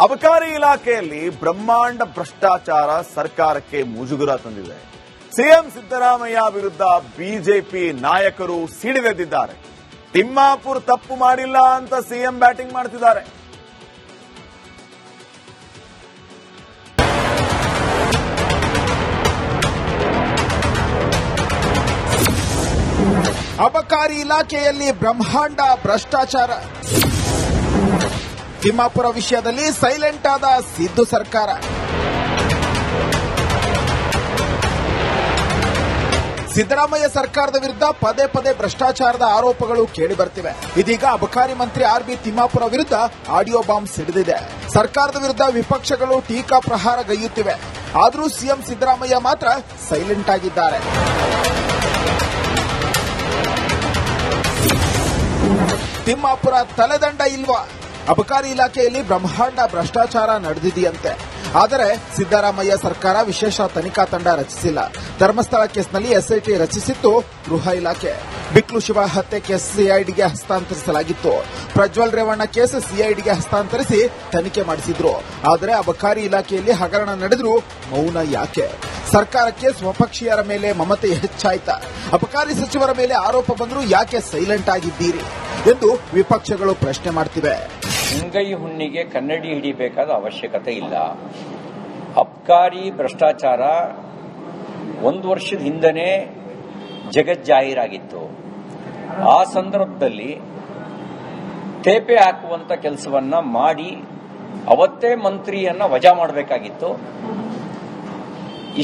ಅಬಕಾರಿ ಇಲಾಖೆಯಲ್ಲಿ ಬ್ರಹ್ಮಾಂಡ ಭ್ರಷ್ಟಾಚಾರ ಸರ್ಕಾರಕ್ಕೆ ಮುಜುಗರ ತಂದಿದೆ. ಸಿಎಂ ಸಿದ್ದರಾಮಯ್ಯ ವಿರುದ್ಧ ಬಿಜೆಪಿ ನಾಯಕರು ಸಿಡಿದೆದ್ದಿದ್ದಾರೆ. ತಿಮ್ಮಾಪುರ್ ತಪ್ಪು ಮಾಡಿಲ್ಲ ಅಂತ ಸಿಎಂ ಬ್ಯಾಟಿಂಗ್ ಮಾಡ್ತಿದ್ದಾರೆ. ಅಬಕಾರಿ ಇಲಾಖೆಯಲ್ಲಿ ಬ್ರಹ್ಮಾಂಡ ಭ್ರಷ್ಟಾಚಾರ. ತಿಮ್ಮಾಪುರ ವಿಷಯದಲ್ಲಿ ಸೈಲೆಂಟ್ ಆದ ಸಿದ್ದು ಸರ್ಕಾರ. ಸಿದ್ದರಾಮಯ್ಯ ಸರ್ಕಾರದ ವಿರುದ್ಧ ಪದೇ ಪದೇ ಭ್ರಷ್ಟಾಚಾರದ ಆರೋಪಗಳು ಕೇಳಿ ಬರ್ತಿವೆ. ಇದೀಗ ಅಬಕಾರಿ ಮಂತ್ರಿ ಆರ್.ಬಿ. ತಿಮ್ಮಾಪುರ ವಿರುದ್ಧ ಆಡಿಯೋ ಬಾಂಬ್ ಸಿಡಿದಿದೆ. ಸರ್ಕಾರದ ವಿರುದ್ಧ ವಿಪಕ್ಷಗಳು ಟೀಕಾ ಪ್ರಹಾರಗೈಯುತ್ತಿವೆ. ಆದರೂ ಸಿಎಂ ಸಿದ್ದರಾಮಯ್ಯ ಮಾತ್ರ ಸೈಲೆಂಟ್ ಆಗಿದ್ದಾರೆ. ತಿಮ್ಮಾಪುರ ತಲೆದಂಡ ಇಲ್ವಾ? ಅಬಕಾರಿ ಇಲಾಖೆಯಲ್ಲಿ ಬ್ರಹ್ಮಾಂಡ ಭ್ರಷ್ಟಾಚಾರ ನಡೆದಿದೆಯಂತೆ. ಆದರೆ ಸಿದ್ದರಾಮಯ್ಯ ಸರ್ಕಾರ ವಿಶೇಷ ತನಿಖಾ ತಂಡ ರಚಿಸಿಲ್ಲ. ಧರ್ಮಸ್ಥಳ ಕೇಸ್ನಲ್ಲಿ ಎಸ್ಐಟಿ ರಚಿಸಿತ್ತು ಗೃಹ ಇಲಾಖೆ. ಬಿಕ್ಲು ಶಿವ ಹತ್ಯೆ ಕೇಸ್ ಸಿಐಡಿಗೆ ಹಸ್ತಾಂತರಿಸಲಾಗಿತ್ತು. ಪ್ರಜ್ವಲ್ ರೇವಣ್ಣ ಕೇಸ್ ಸಿಐಡಿಗೆ ಹಸ್ತಾಂತರಿಸಿ ತನಿಖೆ ಮಾಡಿಸಿದ್ರು. ಆದರೆ ಅಬಕಾರಿ ಇಲಾಖೆಯಲ್ಲಿ ಹಗರಣ ನಡೆದರೂ ಮೌನ ಯಾಕೆ? ಸರ್ಕಾರಕ್ಕೆ ಸ್ವಪಕ್ಷೀಯರ ಮೇಲೆ ಮಮತೆ ಹೆಚ್ಚಾಯ್ತಾ? ಅಬಕಾರಿ ಸಚಿವರ ಮೇಲೆ ಆರೋಪ ಬಂದರೂ ಯಾಕೆ ಸೈಲೆಂಟ್ ಆಗಿದ್ದೀರಿ ಎಂದು ವಿಪಕ್ಷಗಳು ಪ್ರಶ್ನೆ ಮಾಡ್ತಿವೆ. ಅಂಗೈ ಹುಣ್ಣಿಗೆ ಕನ್ನಡಿ ಹಿಡಿಬೇಕಾದ ಅವಶ್ಯಕತೆ ಇಲ್ಲ. ಅಬಕಾರಿ ಭ್ರಷ್ಟಾಚಾರ 1 ವರ್ಷದ ಹಿಂದನೇ ಜಗಜ್ಜಾಹೀರಾಗಿತ್ತು. ಆ ಸಂದರ್ಭದಲ್ಲಿ ತೇಪೆ ಹಾಕುವಂತ ಕೆಲಸವನ್ನ ಮಾಡಿ ಅವತ್ತೇ ಮಂತ್ರಿಯನ್ನ ವಜಾ ಮಾಡಬೇಕಾಗಿತ್ತು.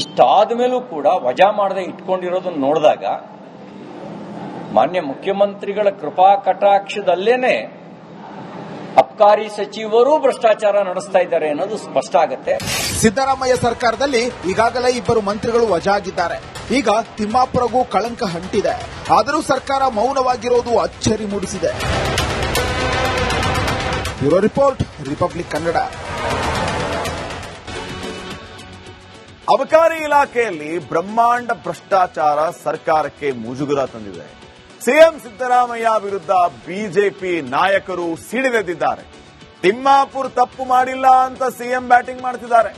ಇಷ್ಟಾದ ಮೇಲೂ ಕೂಡ ವಜಾ ಮಾಡದೆ ಇಟ್ಕೊಂಡಿರೋದನ್ನ ನೋಡಿದಾಗ ಮಾನ್ಯ ಮುಖ್ಯಮಂತ್ರಿಗಳ ಕೃಪಾ ಕಟಾಕ್ಷದಲ್ಲೇನೆ ಅಬಕಾರಿ ಸಚಿವರು ಭ್ರಷ್ಟಾಚಾರ ನಡೆಸ್ತಾ ಇದ್ದಾರೆ ಅನ್ನೋದು ಸ್ಪಷ್ಟ ಆಗುತ್ತೆ. ಸಿದ್ದರಾಮಯ್ಯ ಸರ್ಕಾರದಲ್ಲಿ ಈಗಾಗಲೇ 2 ಮಂತ್ರಿಗಳು ವಜಾ ಆಗಿದ್ದಾರೆ. ಈಗ ತಿಮ್ಮಾಪುರಗೂ ಕಳಂಕ ಅಂಟಿದೆ. ಆದರೂ ಸರ್ಕಾರ ಮೌನವಾಗಿರೋದು ಅಚ್ಚರಿ ಮೂಡಿಸಿದೆ. Bureau report, republic Kannada. ಅಬಕಾರಿ ಇಲಾಖೆಯಲ್ಲಿ ಬ್ರಹ್ಮಾಂಡ ಭ್ರಷ್ಟಾಚಾರ ಸರ್ಕಾರಕ್ಕೆ ಮುಜುಗರ ತಂದಿದೆ. ಸಿಎಂ ಸಿದ್ದರಾಮಯ್ಯ ವಿರುದ್ಧ ಬಿಜೆಪಿ ನಾಯಕರು ಸಿಡಿದೆದ್ದಿದ್ದಾರೆ. ತಿಮ್ಮಾಪುರ್ ತಪ್ಪು ಮಾಡಿಲ್ಲ ಅಂತ ಸಿಎಂ ಬ್ಯಾಟಿಂಗ್ ಮಾಡ್ತಿದ್ದಾರೆ.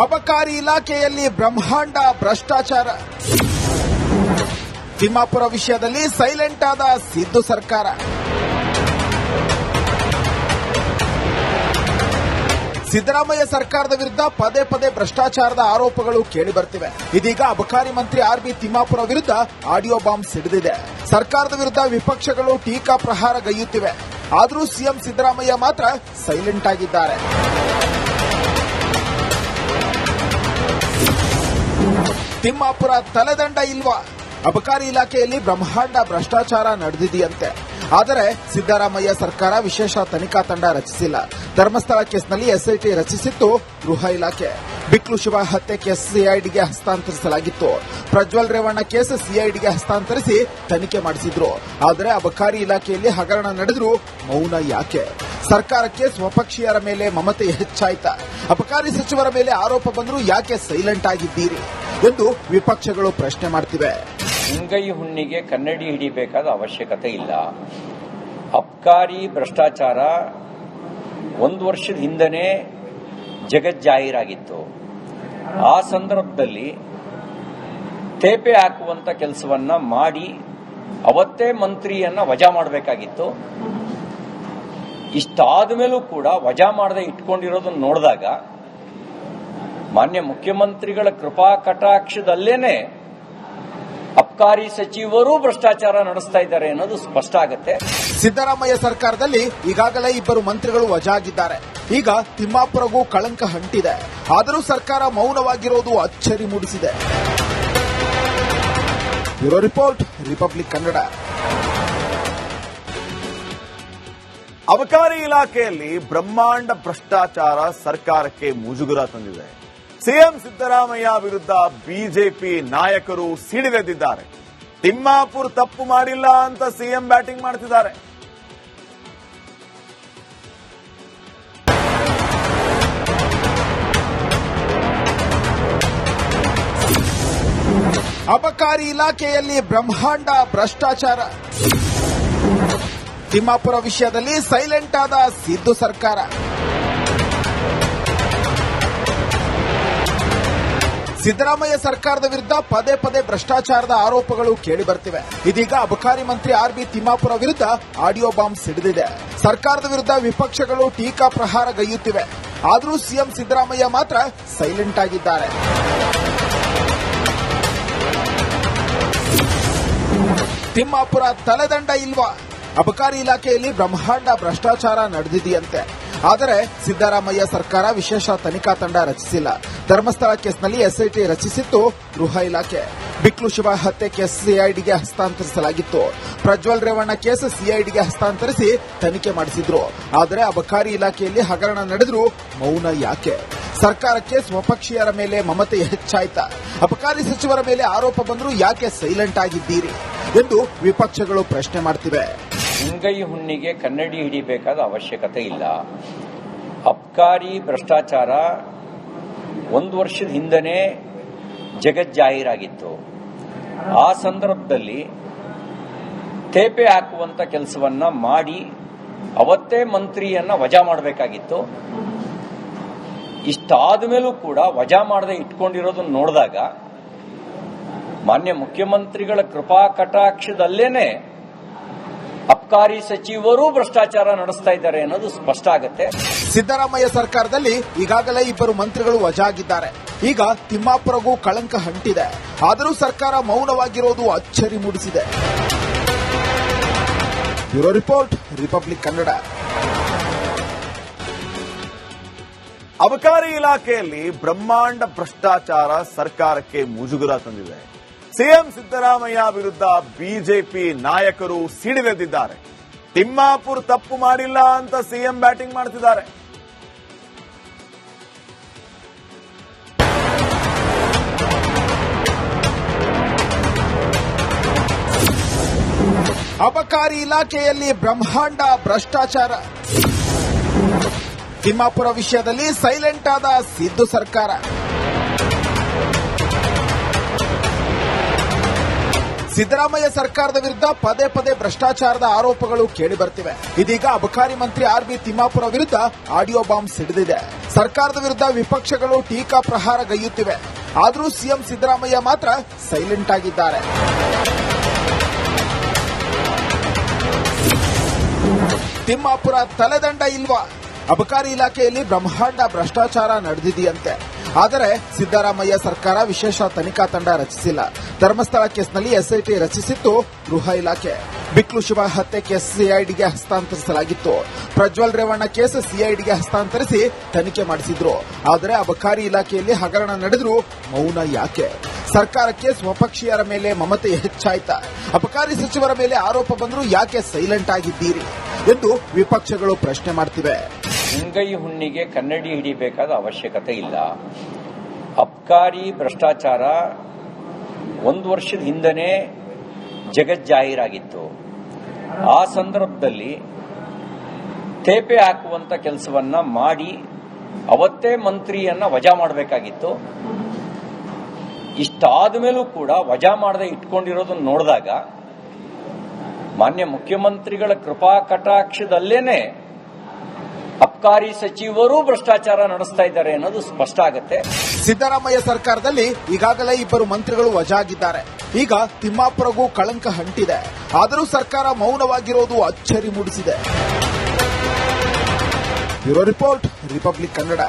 ಅಬಕಾರಿ ಇಲಾಖೆಯಲ್ಲಿ ಬ್ರಹ್ಮಾಂಡ ಭ್ರಷ್ಟಾಚಾರ. ತಿಮ್ಮಾಪುರ ವಿಷಯದಲ್ಲಿ ಸೈಲೆಂಟ್ ಆದ ಸಿದ್ದು ಸರ್ಕಾರ. ಸಿದ್ದರಾಮಯ್ಯ ಸರ್ಕಾರದ ವಿರುದ್ಧ ಪದೇ ಪದೇ ಭ್ರಷ್ಟಾಚಾರದ ಆರೋಪಗಳು ಕೇಳಿ ಬರ್ತಿವೆ. ಇದೀಗ ಅಬಕಾರಿ ಮಂತ್ರಿ ಆರ್.ಬಿ. ತಿಮ್ಮಾಪುರ ವಿರುದ್ಧ ಆಡಿಯೋ ಬಾಂಬ್ ಸಿಡಿದಿದೆ. ಸರ್ಕಾರದ ವಿರುದ್ಧ ವಿಪಕ್ಷಗಳು ಟೀಕಾ ಪ್ರಹಾರಗೈಯುತ್ತಿವೆ. ಆದರೂ ಸಿಎಂ ಸಿದ್ದರಾಮಯ್ಯ ಮಾತ್ರ ಸೈಲೆಂಟ್ ಆಗಿದ್ದಾರೆ. ತಿಮ್ಮಾಪುರ ತಲೆದಂಡ ಇಲ್ವಾ? ಅಬಕಾರಿ ಇಲಾಖೆಯಲ್ಲಿ ಬ್ರಹ್ಮಾಂಡ ಭ್ರಷ್ಟಾಚಾರ ನಡೆದಿದೆಯಂತೆ. ಆದರೆ ಸಿದ್ದರಾಮಯ್ಯ ಸರ್ಕಾರ ವಿಶೇಷ ತನಿಖಾ ತಂಡ ರಚಿಸಿಲ್ಲ. ಧರ್ಮಸ್ಥಳ ಕೇಸ್ನಲ್ಲಿ ಎಸ್ಐಟಿ ರಚಿಸಿತ್ತು ಗೃಹ ಇಲಾಖೆ. ಬಿಕ್ಲು ಶಿವ ಹತ್ಯೆ ಕೇಸ್ ಸಿಐಡಿಗೆ ಹಸ್ತಾಂತರಿಸಲಾಗಿತ್ತು. ಪ್ರಜ್ವಲ್ ರೇವಣ್ಣ ಕೇಸ್ ಸಿಐಡಿಗೆ ಹಸ್ತಾಂತರಿಸಿ ತನಿಖೆ ಮಾಡಿಸಿದ್ರು. ಆದರೆ ಅಬಕಾರಿ ಇಲಾಖೆಯಲ್ಲಿ ಹಗರಣ ನಡೆದರೂ ಮೌನ ಯಾಕೆ? ಸರ್ಕಾರಕ್ಕೆ ಸ್ವಪಕ್ಷೀಯರ ಮೇಲೆ ಮಮತೆ ಹೆಚ್ಚಾಯ್ತಾ? ಅಬಕಾರಿ ಸಚಿವರ ಮೇಲೆ ಆರೋಪ ಬಂದರೂ ಯಾಕೆ ಸೈಲೆಂಟ್ ಆಗಿದ್ದೀರಿ ಎಂದು ವಿಪಕ್ಷಗಳು ಪ್ರಶ್ನೆ ಮಾಡ್ತಿವೆ. ಅಂಗೈ ಹುಣ್ಣಿಗೆ ಕನ್ನಡಿ ಹಿಡಿಬೇಕಾದ ಅವಶ್ಯಕತೆ ಇಲ್ಲ. ಅಬಕಾರಿ ಭ್ರಷ್ಟಾಚಾರ 1 ವರ್ಷದ ಹಿಂದನೇ ಜಗಜ್ಜಾಹೀರಾಗಿತ್ತು. ಆ ಸಂದರ್ಭದಲ್ಲಿ ತೇಪೆ ಹಾಕುವಂತ ಕೆಲಸವನ್ನ ಮಾಡಿ ಅವತ್ತೇ ಮಂತ್ರಿಯನ್ನ ವಜಾ ಮಾಡಬೇಕಾಗಿತ್ತು. ಇಷ್ಟಾದ ಮೇಲೂ ಕೂಡ ವಜಾ ಮಾಡದೆ ಇಟ್ಕೊಂಡಿರೋದನ್ನ ನೋಡಿದಾಗ ಮಾನ್ಯ ಮುಖ್ಯಮಂತ್ರಿಗಳ ಕೃಪಾ ಕಟಾಕ್ಷದಲ್ಲೇನೆ ಅಬಕಾರಿ ಸಚಿವರು ಭ್ರಷ್ಟಾಚಾರ ನಡೆಸ್ತಾ ಇದ್ದಾರೆ ಅನ್ನೋದು ಸ್ಪಷ್ಟ ಆಗುತ್ತೆ. ಸಿದ್ದರಾಮಯ್ಯ ಸರ್ಕಾರದಲ್ಲಿ ಈಗಾಗಲೇ 2 ಮಂತ್ರಿಗಳು ವಜಾ ಆಗಿದ್ದಾರೆ. ಈಗ ತಿಮ್ಮಾಪುರಗೂ ಕಳಂಕ ಅಂಟಿದೆ. ಆದರೂ ಸರ್ಕಾರ ಮೌನವಾಗಿರೋದು ಅಚ್ಚರಿ ಮೂಡಿಸಿದೆ. Bureau report, republic Kannada. ಅಬಕಾರಿ ಇಲಾಖೆಯಲ್ಲಿ ಬ್ರಹ್ಮಾಂಡ ಭ್ರಷ್ಟಾಚಾರ ಸರ್ಕಾರಕ್ಕೆ ಮುಜುಗರ ತಂದಿದೆ. ಸಿಎಂ ಸಿದ್ದರಾಮಯ್ಯ ವಿರುದ್ಧ ಬಿಜೆಪಿ ನಾಯಕರು ಸಿಡಿದೆದ್ದಿದ್ದಾರೆ. ತಿಮ್ಮಾಪುರ್ ತಪ್ಪು ಮಾಡಿಲ್ಲ ಅಂತ ಸಿಎಂ ಬ್ಯಾಟಿಂಗ್ ಮಾಡ್ತಿದ್ದಾರೆ. ಅಬಕಾರಿ ಇಲಾಖೆಯಲ್ಲಿ ಬ್ರಹ್ಮಾಂಡ ಭ್ರಷ್ಟಾಚಾರ. ತಿಮ್ಮಾಪುರ ವಿಷಯದಲ್ಲಿ ಸೈಲೆಂಟ್ ಆದ ಸಿದ್ದು ಸರ್ಕಾರ. ಸಿದ್ದರಾಮಯ್ಯ ಸರ್ಕಾರದ ವಿರುದ್ಧ ಪದೇ ಪದೇ ಭ್ರಷ್ಟಾಚಾರದ ಆರೋಪಗಳು ಕೇಳಿಬರ್ತಿವೆ. ಇದೀಗ ಅಬಕಾರಿ ಮಂತ್ರಿ ಆರ್ಬಿ ತಿಮ್ಮಾಪುರ ವಿರುದ್ಧ ಆಡಿಯೋ ಬಾಂಬ್ ಸಿಡಿದಿದೆ. ಸರ್ಕಾರದ ವಿರುದ್ಧ ವಿಪಕ್ಷಗಳು ಟೀಕಾ ಪ್ರಹಾರ ಗೈಯುತ್ತಿವೆ. ಆದರೂ ಸಿಎಂ ಸಿದ್ದರಾಮಯ್ಯ ಮಾತ್ರ ಸೈಲೆಂಟ್ ಆಗಿದ್ದಾರೆ. ತಿಮ್ಮಾಪುರ ತಲೆದಂಡ ಇಲ್ವಾ? ಅಬಕಾರಿ ಇಲಾಖೆಯಲ್ಲಿ ಬ್ರಹ್ಮಾಂಡ ಭ್ರಷ್ಟಾಚಾರ ನಡೆದಿದೆಯಂತೆ. ಆದರೆ ಸಿದ್ದರಾಮಯ್ಯ ಸರ್ಕಾರ ವಿಶೇಷ ತನಿಖಾ ತಂಡ ರಚಿಸಿಲ್ಲ. ಧರ್ಮಸ್ಥಳ ಕೇಸ್ನಲ್ಲಿ ಎಸ್ಐಟಿ ರಚಿಸಿತ್ತು ಗೃಹ ಇಲಾಖೆ. ಬಿಕ್ಲು ಶಿವ ಹತ್ಯೆ ಕೇಸ್ ಸಿಐಡಿಗೆ ಹಸ್ತಾಂತರಿಸಲಾಗಿತ್ತು. ಪ್ರಜ್ವಲ್ ರೇವಣ್ಣ ಕೇಸ್ ಸಿಐಡಿಗೆ ಹಸ್ತಾಂತರಿಸಿ ತನಿಖೆ ಮಾಡಿಸಿದ್ರು. ಆದರೆ ಅಬಕಾರಿ ಇಲಾಖೆಯಲ್ಲಿ ಹಗರಣ ನಡೆದರೂ ಮೌನ ಯಾಕೆ? ಸರ್ಕಾರಕ್ಕೆ ಸ್ವಪಕ್ಷೀಯರ ಮೇಲೆ ಮಮತೆ ಹೆಚ್ಚಾಯ್ತಾ? ಅಬಕಾರಿ ಸಚಿವರ ಮೇಲೆ ಆರೋಪ ಬಂದರೂ ಯಾಕೆ ಸೈಲೆಂಟ್ ಆಗಿದ್ದೀರಿ ಎಂದು ವಿಪಕ್ಷಗಳು ಪ್ರಶ್ನೆ ಮಾಡ್ತಿವೆ. ಅಂಗೈ ಹುಣ್ಣಿಗೆ ಕನ್ನಡಿ ಹಿಡಿಬೇಕಾದ ಅವಶ್ಯಕತೆ ಇಲ್ಲ. ಅಬಕಾರಿ ಭ್ರಷ್ಟಾಚಾರ 1 ವರ್ಷದ ಹಿಂದನೇ ಜಗಜ್ಜಾಹೀರಾಗಿತ್ತು. ಆ ಸಂದರ್ಭದಲ್ಲಿ ತೇಪೆ ಹಾಕುವಂತ ಕೆಲಸವನ್ನ ಮಾಡಿ ಅವತ್ತೇ ಮಂತ್ರಿಯನ್ನ ವಜಾ ಮಾಡಬೇಕಾಗಿತ್ತು. ಇಷ್ಟಾದ ಮೇಲೂ ಕೂಡ ವಜಾ ಮಾಡದೆ ಇಟ್ಕೊಂಡಿರೋದನ್ನ ನೋಡಿದಾಗ ಮಾನ್ಯ ಮುಖ್ಯಮಂತ್ರಿಗಳ ಕೃಪಾ ಕಟಾಕ್ಷದಲ್ಲೇನೆ ಅಬಕಾರಿ ಸಚಿವರು ಭ್ರಷ್ಟಾಚಾರ ನಡೆಸ್ತಾ ಇದ್ದಾರೆ ಅನ್ನೋದು ಸ್ಪಷ್ಟ ಆಗುತ್ತೆ. ಸಿದ್ದರಾಮಯ್ಯ ಸರ್ಕಾರದಲ್ಲಿ ಈಗಾಗಲೇ 2 ಮಂತ್ರಿಗಳು ವಜಾ ಆಗಿದ್ದಾರೆ. ಈಗ ತಿಮ್ಮಾಪುರಗೂ ಕಳಂಕ ಅಂಟಿದೆ. ಆದರೂ ಸರ್ಕಾರ ಮೌನವಾಗಿರೋದು ಅಚ್ಚರಿ ಮೂಡಿಸಿದೆ. Bureau report, republic Kannada. ಅಬಕಾರಿ ಇಲಾಖೆಯಲ್ಲಿ ಬ್ರಹ್ಮಾಂಡ ಭ್ರಷ್ಟಾಚಾರ ಸರ್ಕಾರಕ್ಕೆ ಮುಜುಗರ ತಂದಿದೆ. ಸಿಎಂ ಸಿದ್ದರಾಮಯ್ಯ ವಿರುದ್ಧ ಬಿಜೆಪಿ ನಾಯಕರು ಸಿಡಿದೆದ್ದಿದ್ದಾರೆ. ತಿಮ್ಮಾಪುರ್ ತಪ್ಪು ಮಾಡಿಲ್ಲ ಅಂತ ಸಿಎಂ ಬ್ಯಾಟಿಂಗ್ ಮಾಡ್ತಿದ್ದಾರೆ. ಅಬಕಾರಿ ಇಲಾಖೆಯಲ್ಲಿ ಬ್ರಹ್ಮಾಂಡ ಭ್ರಷ್ಟಾಚಾರ. ತಿಮ್ಮಾಪುರ ವಿಷಯದಲ್ಲಿ ಸೈಲೆಂಟ್ ಆದ ಸಿದ್ದು ಸರ್ಕಾರ. ಸಿದ್ದರಾಮಯ್ಯ ಸರ್ಕಾರದ ವಿರುದ್ಧ ಪದೇ ಪದೇ ಭ್ರಷ್ಟಾಚಾರದ ಆರೋಪಗಳು ಕೇಳಿಬರ್ತಿವೆ. ಇದೀಗ ಅಬಕಾರಿ ಮಂತ್ರಿ ಆರ್ಬಿ ತಿಮ್ಮಾಪುರ ವಿರುದ್ಧ ಆಡಿಯೋ ಬಾಂಬ್ ಸಿಡಿದಿದೆ. ಸರ್ಕಾರದ ವಿರುದ್ಧ ವಿಪಕ್ಷಗಳು ಟೀಕಾ ಪ್ರಹಾರ ಗೈಯುತ್ತಿವೆ. ಆದರೂ ಸಿಎಂ ಸಿದ್ದರಾಮಯ್ಯ ಮಾತ್ರ ಸೈಲೆಂಟ್ ಆಗಿದ್ದಾರೆ. ತಿಮ್ಮಾಪುರ ತಲೆದಂಡ ಇಲ್ವಾ? ಅಬಕಾರಿ ಇಲಾಖೆಯಲ್ಲಿ ಬ್ರಹ್ಮಾಂಡ ಭ್ರಷ್ಟಾಚಾರ ನಡೆದಿದೆಯಂತೆ. ಆದರೆ ಸಿದ್ದರಾಮಯ್ಯ ಸರ್ಕಾರ ವಿಶೇಷ ತನಿಖಾ ತಂಡ ರಚಿಸಿಲ್ಲ. ಧರ್ಮಸ್ಥಳ ಕೇಸ್ನಲ್ಲಿ ಎಸ್ಐಟಿ ರಚಿಸಿತ್ತು ಗೃಹ ಇಲಾಖೆ. ಬಿಕ್ಲು ಶಿವ ಹತ್ಯೆ ಕೇಸ್ ಸಿಐಡಿಗೆ ಹಸ್ತಾಂತರಿಸಲಾಗಿತ್ತು. ಪ್ರಜ್ವಲ್ ರೇವಣ್ಣ ಕೇಸ್ ಸಿಐಡಿಗೆ ಹಸ್ತಾಂತರಿಸಿ ತನಿಖೆ ಮಾಡಿಸಿದ್ರು. ಆದರೆ ಅಬಕಾರಿ ಇಲಾಖೆಯಲ್ಲಿ ಹಗರಣ ನಡೆದರೂ ಮೌನ ಯಾಕೆ? ಸರ್ಕಾರಕ್ಕೆ ಸ್ವಪಕ್ಷೀಯರ ಮೇಲೆ ಮಮತೆ ಹೆಚ್ಚಾಯ್ತಾ? ಅಬಕಾರಿ ಸಚಿವರ ಮೇಲೆ ಆರೋಪ ಬಂದರೂ ಯಾಕೆ ಸೈಲೆಂಟ್ ಆಗಿದ್ದೀರಿ ಎಂದು ವಿಪಕ್ಷಗಳು ಪ್ರಶ್ನೆ ಮಾಡ್ತಿವೆ. ಅಂಗೈ ಹುಣ್ಣಿಗೆ ಕನ್ನಡಿ ಹಿಡಿಬೇಕಾದ ಅವಶ್ಯಕತೆ ಇಲ್ಲ. ಅಬಕಾರಿ ಭ್ರಷ್ಟಾಚಾರ 1 ವರ್ಷದ ಹಿಂದನೇ ಜಗಜ್ಜಾಹೀರಾಗಿತ್ತು. ಆ ಸಂದರ್ಭದಲ್ಲಿ ತೇಪೆ ಹಾಕುವಂತ ಕೆಲಸವನ್ನ ಮಾಡಿ ಅವತ್ತೇ ಮಂತ್ರಿಯನ್ನ ವಜಾ ಮಾಡಬೇಕಾಗಿತ್ತು. ಇಷ್ಟಾದ ಮೇಲೂ ಕೂಡ ವಜಾ ಮಾಡದೆ ಇಟ್ಕೊಂಡಿರೋದನ್ನ ನೋಡಿದಾಗ ಮಾನ್ಯ ಮುಖ್ಯಮಂತ್ರಿಗಳ ಕೃಪಾ ಕಟಾಕ್ಷದಲ್ಲೇನೆ ಅಬಕಾರಿ ಸಚಿವರು ಭ್ರಷ್ಟಾಚಾರ ನಡೆಸ್ತಾ ಇದ್ದಾರೆ ಅನ್ನೋದು ಸ್ಪಷ್ಟ ಆಗುತ್ತೆ. ಸಿದ್ದರಾಮಯ್ಯ ಸರ್ಕಾರದಲ್ಲಿ ಈಗಾಗಲೇ 2 ಮಂತ್ರಿಗಳು ವಜಾ ಆಗಿದ್ದಾರೆ. ಈಗ ತಿಮ್ಮಾಪುರಗೂ ಕಳಂಕ ಅಂಟಿದೆ. ಆದರೂ ಸರ್ಕಾರ ಮೌನವಾಗಿರೋದು ಅಚ್ಚರಿ ಮೂಡಿಸಿದೆ. Bureau report, republic Kannada.